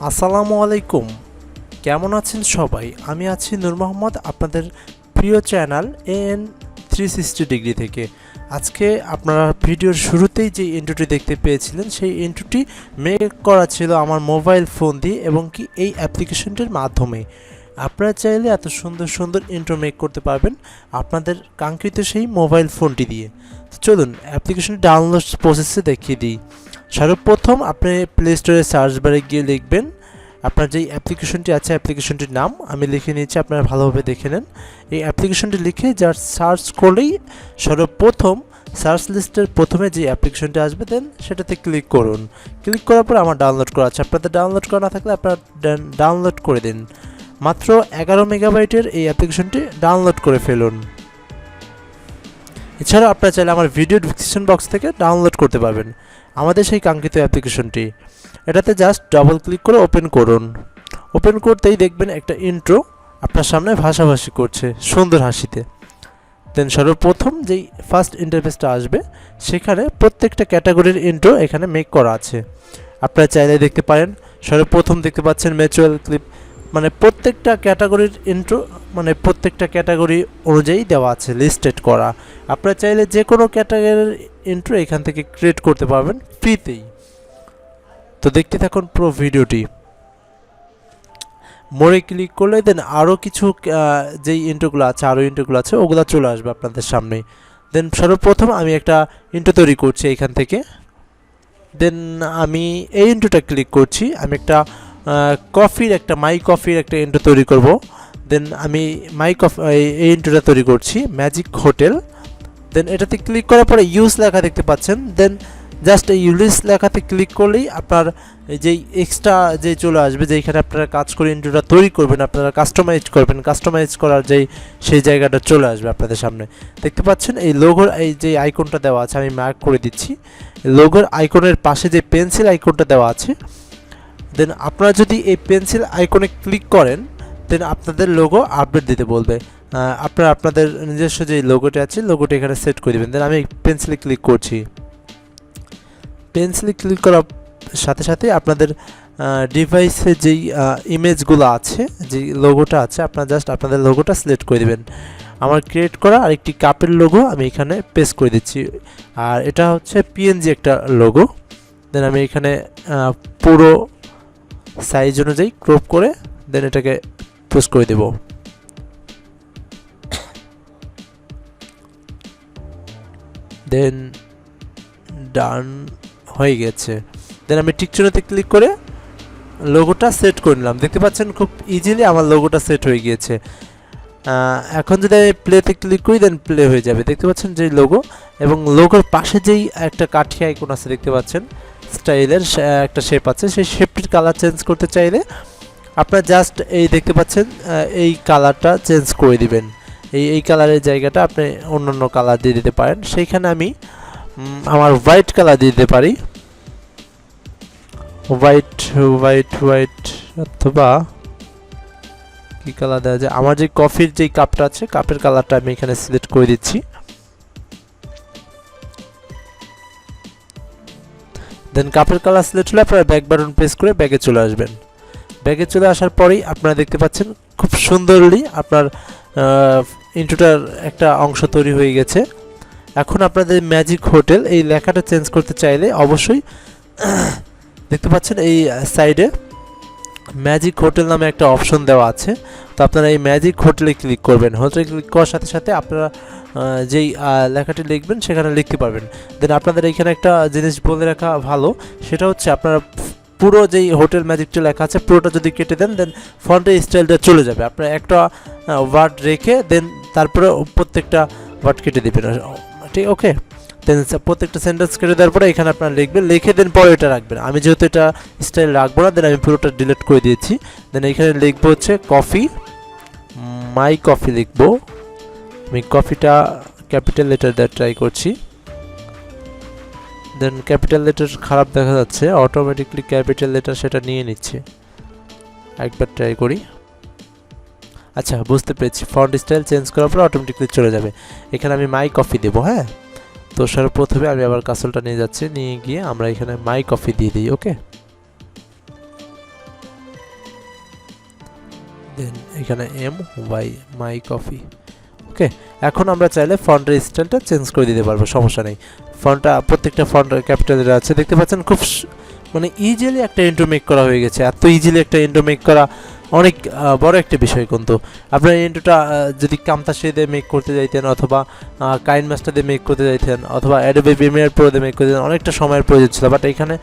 আসসালামু আলাইকুম। কেমন আছেন সবাই? আমি আছি নূর মোহাম্মদ, আপনাদের প্রিয় চ্যানেল an360 থেকে। আজকে আপনারা ভিডিওর শুরুতেই যে ইন্ট্রোটি দেখতে পেয়েছিলেন, সেই ইন্ট্রোটি মেক করা ছিল আমার মোবাইল ফোন দিয়ে এবং কি এই অ্যাপ্লিকেশনটির মাধ্যমে। আপনারা চাইলে এত সুন্দর সুন্দর ইন্ট্রো মেক করতে পারবেন আপনাদের কাঙ্ক্ষিত সেই মোবাইল ফোনটি দিয়ে। তো চলুন অ্যাপ্লিকেশনটি ডাউনলোড প্রসেসে দেখিয়ে দিই। সর্বপ্রথম আপনি প্লে স্টোরে সার্চ বারে গিয়ে লিখবেন আপনার যেই অ্যাপ্লিকেশনটি আছে, অ্যাপ্লিকেশনটির নাম আমি লিখে নিয়েছি, আপনারা ভালোভাবে দেখে নেন। এই অ্যাপ্লিকেশনটি লিখে যা সার্চ করলেই সর্বপ্রথম সার্চ লিস্টের প্রথমে যে অ্যাপ্লিকেশনটি আসবে দেন সেটাতে ক্লিক করুন। ক্লিক করার পর আমার ডাউনলোড করা আছে, আপনাদের ডাউনলোড করা না থাকলে আপনারা ডাউনলোড করে দিন। মাত্র 11 মেগাবাইটের এই অ্যাপ্লিকেশনটি ডাউনলোড করে ফেলুন। এছাড়াও আপনারা চাইলে আমার ভিডিও ডিসক্রিপশন বক্স থেকে ডাউনলোড করতে পারবেন আমাদের সেই কাঙ্ক্ষিত অ্যাপ্লিকেশনটি। এটাতে জাস্ট ডাবল ক্লিক করে ওপেন করুন। ওপেন করতেই দেখবেন একটা ইন্ট্রো আপনার সামনে ভাষাভাষী করছে সুন্দর হাসিতে। দেন সর্বপ্রথম যেই ফার্স্ট ইন্টারফেসটা আসবে সেখানে প্রত্যেকটা ক্যাটাগরির ইন্ট্রো এখানে মেক করা আছে, আপনারা চাইলে দেখতে পারেন। সর্বপ্রথম দেখতে পাচ্ছেন ম্যাচুয়াল ক্লিপ, মানে প্রত্যেকটা ক্যাটাগরির ইন্ট্রো মানে প্রত্যেকটা ক্যাটাগরি অনুযায়ী দেওয়া আছে, লিস্টেড করা। আপনারা চাইলে যে কোনো ক্যাটাগরির ইন্ট্রো এখান থেকে ক্রিয়েট করতে পারবেন ফ্রিতেই। তো দেখতে থাকুন পুরো ভিডিওটি। মোড়ে ক্লিক করলে দেন আরও কিছু যেই ইন্ট্রোগুলো আছে, আরও ইন্ট্রোগুলো আছে ওগুলো চলে আসবে আপনাদের সামনে। দেন সর্বপ্রথম আমি একটা ইন্ট্রো তৈরি করছি এখান থেকে। দেন আমি এই ইন্ট্রোটা ক্লিক করছি, আমি একটা মাই কফির একটা ইন্ট্রো তৈরি করব। দেন আমি এই ইন্ট্রোটা তৈরি করছি ম্যাজিক হোটেল। দেন এটাতে ক্লিক করার পরে ইউজ লেখা দেখতে পাচ্ছেন। দেন জাস্ট এই ইউজ লেখাতে ক্লিক করলেই আপনার যেই এক্সট্রা যে চলে আসবে, যেইখানে আপনারা কাজ করে ইন্ট্রোটা তৈরি করবেন, আপনারা কাস্টমাইজ করবেন, কাস্টমাইজ করার সেই জায়গাটা চলে আসবে আপনাদের সামনে। দেখতে পাচ্ছেন এই লোগোর এই যে আইকনটা দেওয়া আছে, আমি মার্ক করে দিচ্ছি। লোগোর আইকনের পাশে যে পেন্সিল আইকনটা দেওয়া আছে, দেন আপনারা যদি এই পেন্সিল আইকনে ক্লিক করেন দেন আপনাদের লোগো আপডেট দিতে বলবে। আপনারা আপনাদের নিজস্ব যে লোগোটি আছে লোগোটি এখানে সেট করে দেবেন। দেন আমি পেন্সিলে ক্লিক করছি। পেন্সিলে ক্লিক করার সাথে সাথে আপনাদের ডিভাইসে যেই ইমেজগুলো আছে, যে লোগোটা আছে, আপনারা জাস্ট আপনাদের লোগোটা সিলেক্ট করে দেবেন। আমার ক্রিয়েট করা আরেকটি কাপের লোগো আমি এখানে পেস্ট করে দিচ্ছি, আর এটা হচ্ছে পিএনজি একটা লোগো। দেন আমি এখানে পুরো সাইজ অনুযায়ী ক্রপ করে দেন এটাকে পোস্ট করে দেব। দেন ডান হয়ে গেছে। দেন আমি টিকচিহ্নতে ক্লিক করে লোগোটা সেট করে নিলাম। দেখতে পাচ্ছেন খুব ইজিলি আমার লোগোটা সেট হয়ে গিয়েছে। এখন যদি আমি প্লেতে ক্লিক করি দেন প্লে হয়ে যাবে। দেখতে পাচ্ছেন যে লোগো, এবং লোগোর পাশে যেই একটা কাঠি আইকন আছে দেখতে পাচ্ছেন, স্টাইলের একটা শেপ আছে, সেই শেপটির কালার চেঞ্জ করতে চাইলে আপনারা জাস্ট এই দেখতে পাচ্ছেন এই কালারটা চেঞ্জ করে দিবেন। এই কালারের জায়গাটা আপনি অন্য কালার দিয়ে দিতে পারেন। সেইখানে আমি আমার হোয়াইট কালার দিয়ে দিতে পারি, হোয়াইট অথবা কি কালার দেওয়া যায়। আমার যে কফির যে কাপটা আছে কাপের কালারটা আমি এখানে সিলেক্ট করে দিচ্ছি। দেন কাপের কালার সিলেক্ট হলে আপনারা ব্যাক বাটন প্রেস করে ব্যাগে চলে আসবেন। ব্যাগে চলে আসার পরেই আপনারা দেখতে পাচ্ছেন খুব সুন্দরলি আপনার ইন্ট্রোটার একটা অংশ তৈরি হয়ে গেছে। এখন আপনাদের ম্যাজিক হোটেল এই লেখাটা চেঞ্জ করতে চাইলে অবশ্যই দেখতে পাচ্ছেন এই সাইডে ম্যাজিক হোটেল নামে একটা অপশন দেওয়া আছে। তো আপনারা এই ম্যাজিক হোটেলে ক্লিক করবেন। হোটেলে ক্লিক করার সাথে সাথে আপনারা যেই লেখাটি লিখবেন সেখানে লিখতে পারবেন। দেন আপনাদের এখানে একটা জিনিস বলে রাখা ভালো, সেটা হচ্ছে আপনারা পুরো যেই হোটেল ম্যাজিকটা লেখা আছে পুরোটা যদি কেটে দেন দেন ফন্টের স্টাইলটা চলে যাবে। আপনারা একটা ওয়ার্ড রেখে দেন তারপরে প্রত্যেকটা ওয়ার্ড কেটে দেবেন, ঠিক ওকে। দেন প্রত্যেকটা সেন্টেন্স কেটে দেওয়ার পরে এখানে আপনারা লিখবেন, লিখে দেন পরে এটা রাখবেন। আমি যেহেতু এটা স্টাইল রাখবো না দেন আমি পুরোটা ডিলিট করে দিয়েছি। দেন এখানে লিখবো হচ্ছে কফি, মাই কফি লিখবো। আমি কফিটা ক্যাপিটাল লেটার দিয়ে ট্রাই করছি। দেন ক্যাপিটাল লেটার খারাপ দেখা যাচ্ছে, অটোমেটিকলি ক্যাপিটাল লেটার সেটা নিয়ে নিচ্ছে। একবার ট্রাই করি। আচ্ছা বুঝতে পেরেছি, ফন্ট স্টাইল চেঞ্জ করার পর অটোমেটিকলি চলে যাবে। এখানে আমি মাই কফি দেবো। হ্যাঁ, তো সর্বপ্রথমে আমি আবার কাসলটা নিয়ে যাচ্ছি, নিয়ে গিয়ে আমরা এখানে মাই কফি দিয়ে দিই। ওকে, দেন এখানে এম ওয়াই মাই কফি। ওকে, এখন আমরা চাইলে ফন্টের স্টাইলটা চেঞ্জ করে দিতে পারবো, সমস্যা নেই। ফন্টটা প্রত্যেকটা ফন্ট ক্যাপিটালের আছে, দেখতে পাচ্ছেন খুব মানে ইজিলি একটা ইন্ট্রো মেক করা হয়ে গেছে। এত ইজিলি একটা ইন্ট্রো মেক করা অনেক বড় একটা বিষয়। কিন্তু আপনার ইন্ট্রোটা যদি কামতাশি দিয়ে মেক করতে যাইতেন, অথবা কাইনমাস্টার দিয়ে মেক করতে যাইতেন, অথবা অ্যাডোবি প্রিমিয়ার প্রো দিয়ে মেক করতে যাইতেন, অনেকটা সময়ের প্রয়োজন ছিল। বাট এখানে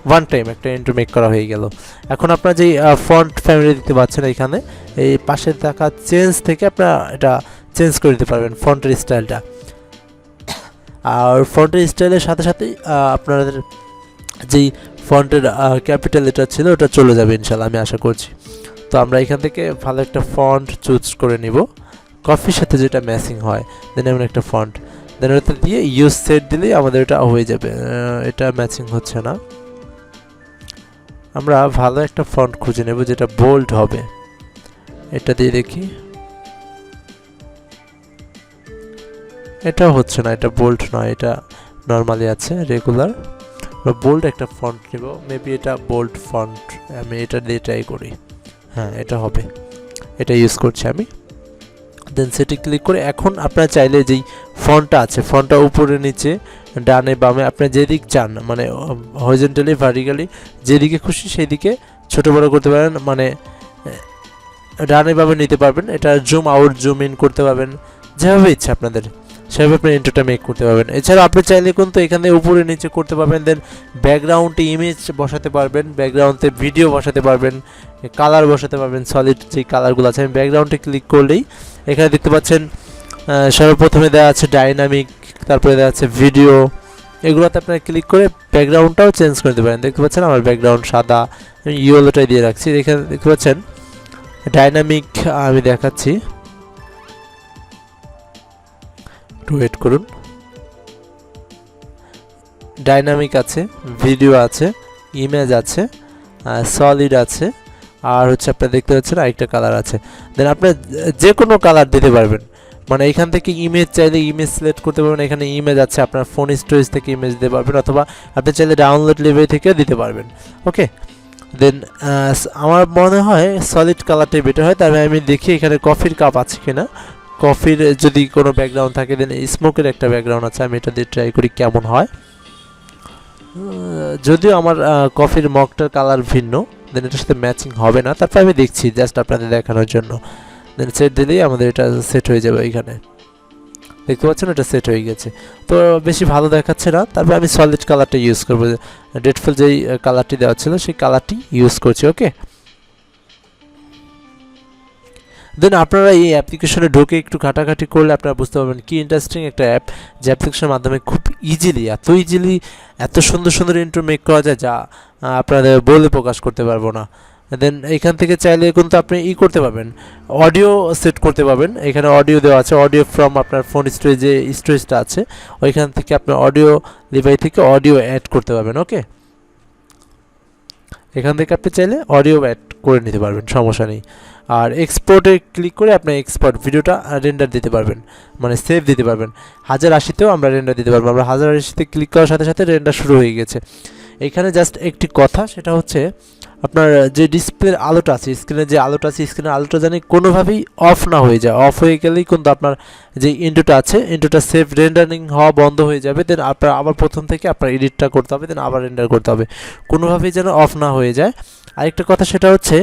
ওয়ান টাইম একটা ইন্ট্রো মেক করা হয়ে গেল। এখন আপনার যেই ফন্ট ফ্যামিলি দিতে পারছেন এখানে এই পাশে থাকা চেঞ্জ থেকে আপনারা এটা চেঞ্জ করে দিতে পারবেন ফন্টের স্টাইলটা। আর ফন্টের স্টাইলের সাথে সাথেই আপনাদের যেই ফন্টের ক্যাপিটাল এটা ছিল ওটা চলে যাবে ইনশাল্লাহ, আমি আশা করছি। তো আমরা এখান থেকে ভালো একটা ফন্ট চুজ করে নিব, কফির সাথে যেটা ম্যাচিং হয়। দেন এমন একটা ফন্ট, দেন ওটা দিয়ে ইউজ সেট দিলেই আমাদের এটা হয়ে যাবে। এটা ম্যাচিং হচ্ছে না, আমরা ভালো একটা ফন্ট খুঁজে নেব যেটা বোল্ড হবে। এটা দিয়ে দেখি, এটাও হচ্ছে না, এটা বোল্ড নয়, এটা নর্মালি আছে রেগুলার। বোল্ড একটা ফন্ট নিব, মেবি এটা বোল্ড ফন্ট, আমি এটা দিয়ে ট্রাই করি। হ্যাঁ, এটা হবে, এটা ইউজ করছি আমি। দেন সেটি ক্লিক করে এখন আপনারা চাইলে যেই ফন্টটা আছে, ফন্টটা উপরে নিচে ডানে বামে আপনি যেদিক চান, মানে হরিজন্টালি ভার্টিক্যালি যেদিকে খুশি সেই দিকে ছোটো বড়ো করতে পারেন, মানে ডানে বামে নিতে পারবেন। এটা জুম আউট জুম ইন করতে পারবেন, যেভাবে ইচ্ছা আপনাদের সেভাবে আপনি ইন্ট্রোটা মেক করতে পারবেন। এছাড়া আপনি চাইলে কিন্তু এখানে উপরে নিচে করতে পারবেন। দেন ব্যাকগ্রাউন্ডে ইমেজ বসাতে পারবেন, ব্যাকগ্রাউন্ডে ভিডিও বসাতে পারবেন, কালার বসাতে পারবেন, সলিড যেই কালারগুলো আছে। আমি ব্যাকগ্রাউন্ডে ক্লিক করলেই এখানে দেখতে পাচ্ছেন সর্বপ্রথমে দেওয়া আছে ডাইনামিক, তারপরে দেওয়া আছে ভিডিও। এগুলোতে আপনারা ক্লিক করে ব্যাকগ্রাউন্ডটাও চেঞ্জ করে দিতে পারেন। দেখতে পাচ্ছেন আমার ব্যাকগ্রাউন্ড সাদা, আমি ইয়েলোটাই দিয়ে রাখছি। এখানে দেখতে পাচ্ছেন ডাইনামিক, আমি দেখাচ্ছি, একটু ওয়েট করুন। ডাইনামিক আছে, ভিডিও আছে, ইমেজ আছে, সলিড আছে, আর হচ্ছে আপনারা দেখতে পাচ্ছেন আরেকটা কালার আছে। দেন আপনি যে কোনো কালার দিতে পারবেন, মানে এখান থেকে ইমেজ চাইলে ইমেজ সিলেক্ট করতে পারবেন। এখানে ইমেজ আছে, আপনার ফোন স্টোরেজ থেকে ইমেজ দিতে পারবেন, অথবা আপনি চাইলে ডাউনলোড লাইব্রেরি থেকে দিতে পারবেন। ওকে, দেন আমার মনে হয় সলিড কালারটাই বেটার হয়। তবে আমি দেখি এখানে কফির কাপ আছে কিনা, কফির যদি কোনো ব্যাকগ্রাউন্ড থাকে। দেন স্মোকের একটা ব্যাকগ্রাউন্ড আছে, আমি এটা দিয়ে ট্রাই করি কেমন হয়। যদিও আমার কফির মগটার কালার ভিন্ন, দেন এটার সাথে ম্যাচিং হবে না, তারপর আমি দেখছি জাস্ট আপনাদের দেখানোর জন্য। দেন সেট দিলেই আমাদের এটা সেট হয়ে যাবে। এখানে দেখতে পাচ্ছেন এটা সেট হয়ে গেছে। তো বেশি ভালো দেখাচ্ছে না, তারপর আমি সলিড কালারটা ইউজ করবো, ডেটফুল যেই কালারটি দেওয়া ছিল সেই কালারটি ইউজ করছি। ওকে, দেন আপনারা এই অ্যাপ্লিকেশনে ঢুকে একটু ঘাটাঘাটি করলে আপনারা বুঝতে পারবেন কি ইন্টারেস্টিং একটা অ্যাপ, যে অ্যাপ্লিকেশনের মাধ্যমে খুব ইজিলি এত সুন্দর সুন্দর ইন্ট্রো মেক করা যায় যা আপনাদের বলে প্রকাশ করতে পারবো না। দেন এখান থেকে চাইলে কিন্তু আপনি করতে পারবেন, অডিও সেট করতে পারবেন। এখানে অডিও দেওয়া আছে, অডিও ফ্রম আপনার ফোন স্টোরেজ যে স্টোরেজটা আছে ওইখান থেকে আপনার অডিও ডিভাইস থেকে অডিও অ্যাড করতে পারবেন। ওকে, এখান থেকে আপনি চাইলে অডিও অ্যাড করে নিতে পারবেন, সমস্যা নেই। আর এক্সপোর্টে ক্লিক করে আপনি এক্সপোর্ট ভিডিওটা রেন্ডার দিতে পারবেন, মানে সেভ দিতে পারবেন। 1080তেও আমরা রেন্ডার দিতে পারবো। আমরা 1080তে ক্লিক করার সাথে সাথে রেন্ডার শুরু হয়ে গেছে। এখানে জাস্ট একটি কথা, সেটা হচ্ছে আপনার যে ডিসপ্লের আলোটা আছে, স্ক্রিনের যে আলোটা আছে, স্ক্রিনের আলোটা জানি কোনোভাবেই অফ না হয়ে যায়। অফ হয়ে গেলেই কিন্তু আপনার যে ইন্ট্রোটা আছে, ইন্ট্রোটা সেভ রেন্ডারিং হওয়া বন্ধ হয়ে যাবে। দেন আপনার আবার প্রথম থেকে আপনার এডিটটা করতে হবে, দেন আবার রেন্ডার করতে হবে, কোনোভাবেই যেন অফ না হয়ে যায়। আরেকটা কথা, সেটা হচ্ছে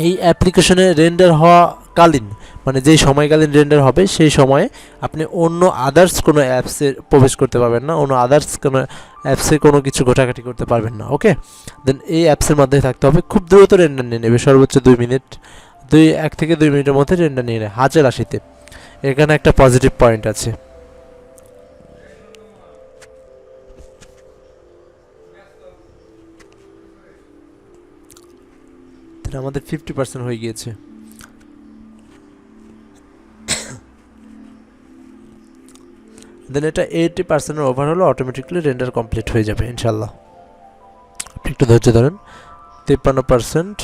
এই অ্যাপ্লিকেশনে রেন্ডার হওয়াকালীন, মানে যেই সময়কালীন রেন্ডার হবে সেই সময়ে আপনি অন্য আদার্স কোনো অ্যাপসে প্রবেশ করতে পারবেন না, অন্য আদার্স কোনো অ্যাপসে কোনো কিছু ঘোটাঘাটি করতে পারবেন না। ওকে, দেন এই অ্যাপসের মধ্যে থাকতে হবে। খুব দ্রুত রেন্ডার নিয়ে নেবে, সর্বোচ্চ 2 মিনিট, 1 থেকে 2 মিনিটের মধ্যে রেন্ডার নিয়ে নেয় 1080তে। এখানে একটা পজিটিভ পয়েন্ট আছে। আমাদের 50% হয়ে গিয়েছে। দেন এটা 80% ওভার হলো, অটোমেটিকলি রেন্ডার কমপ্লিট হয়ে যাবে ইনশাল্লাহ। আপনি একটু ধৈর্য ধরেন। 53%,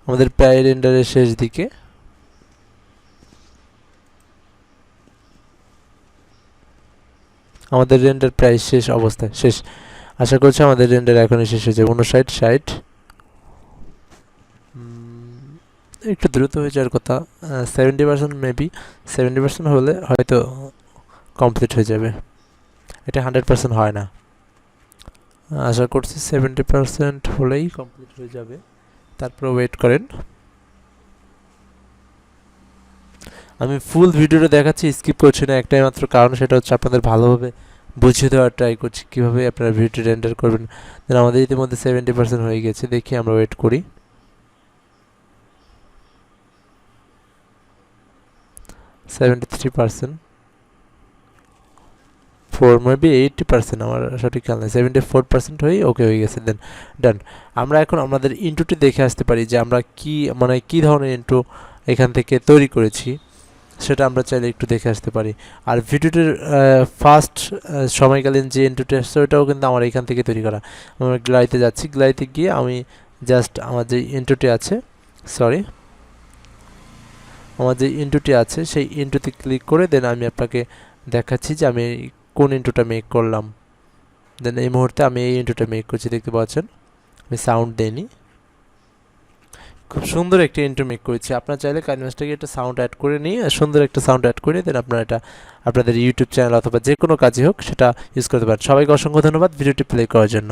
আমাদের প্রায় রেন্ডারের শেষ দিকে। আমাদের রেন্ডার প্রায় শেষ অবস্থায়, শেষ আশা করছি আমাদের রেন্ডার এখনই শেষ হয়ে যাবে। 59, 60, একটু দ্রুত হয়ে যাওয়ার কথা। 70% মেবি, 70% হলে হয়তো কমপ্লিট হয়ে যাবে। এটা 100% হয় না। আশা করছি 70% হলেই কমপ্লিট হয়ে যাবে। তারপর ওয়েট করেন। আমি ফুল ভিডিওটা দেখাচ্ছি, স্কিপ করছি না একটাই মাত্র কারণ, সেটা হচ্ছে আপনাদের ভালোভাবে বুঝিয়ে দেওয়ার ট্রাই করছি কীভাবে আপনারা ভিডিও রেন্ডার করবেন। দেন আমাদের ইতিমধ্যে 70% হয়ে গেছে, দেখি আমরা ওয়েট করি। 73%, 4 মেবি 80%, আমার সঠিক খেয়াল নেই। 74% হয়ে ওকে হয়ে গেছে। দেন ডান। আমরা এখন আমাদের ইন্টুটি দেখে আসতে পারি যে আমরা কি মানে কী ধরনের ইন্টু এখান থেকে তৈরি করেছি, সেটা আমরা চাইলে একটু দেখে আসতে পারি। আর ভিডিওটির ফার্স্ট সময়কালীন যে ইন্টুটি আসছে ওটাও কিন্তু আমার এখান থেকে তৈরি করা। আমরা গ্লাইতে যাচ্ছি, গ্লাইতে গিয়ে আমি জাস্ট আমার যে ইন্টুটি আছে, সরি, আমার যে ইন্টুটি আছে সেই ইন্টুতে ক্লিক করে দেন আমি আপনাকে দেখাচ্ছি যে আমি কোন ইন্টুটা মেক করলাম। দেন এই মুহূর্তে আমি এই ইন্টুটা মেক করছি, দেখতে পাচ্ছেন। আমি সাউন্ড দেইনি, খুব সুন্দর একটা ইন্ট্রো মেক করেছি। আপনারা চাইলে কাইনমাস্টারকে একটা সাউন্ড অ্যাড করে নিয়ে সুন্দর একটা সাউন্ড অ্যাড করে দেন আপনারা এটা আপনাদের ইউটিউব চ্যানেল অথবা যে কোনো কাজই হোক সেটা ইউজ করতে পারেন। সবাইকে অসংখ্য ধন্যবাদ ভিডিওটি প্লে করার জন্য।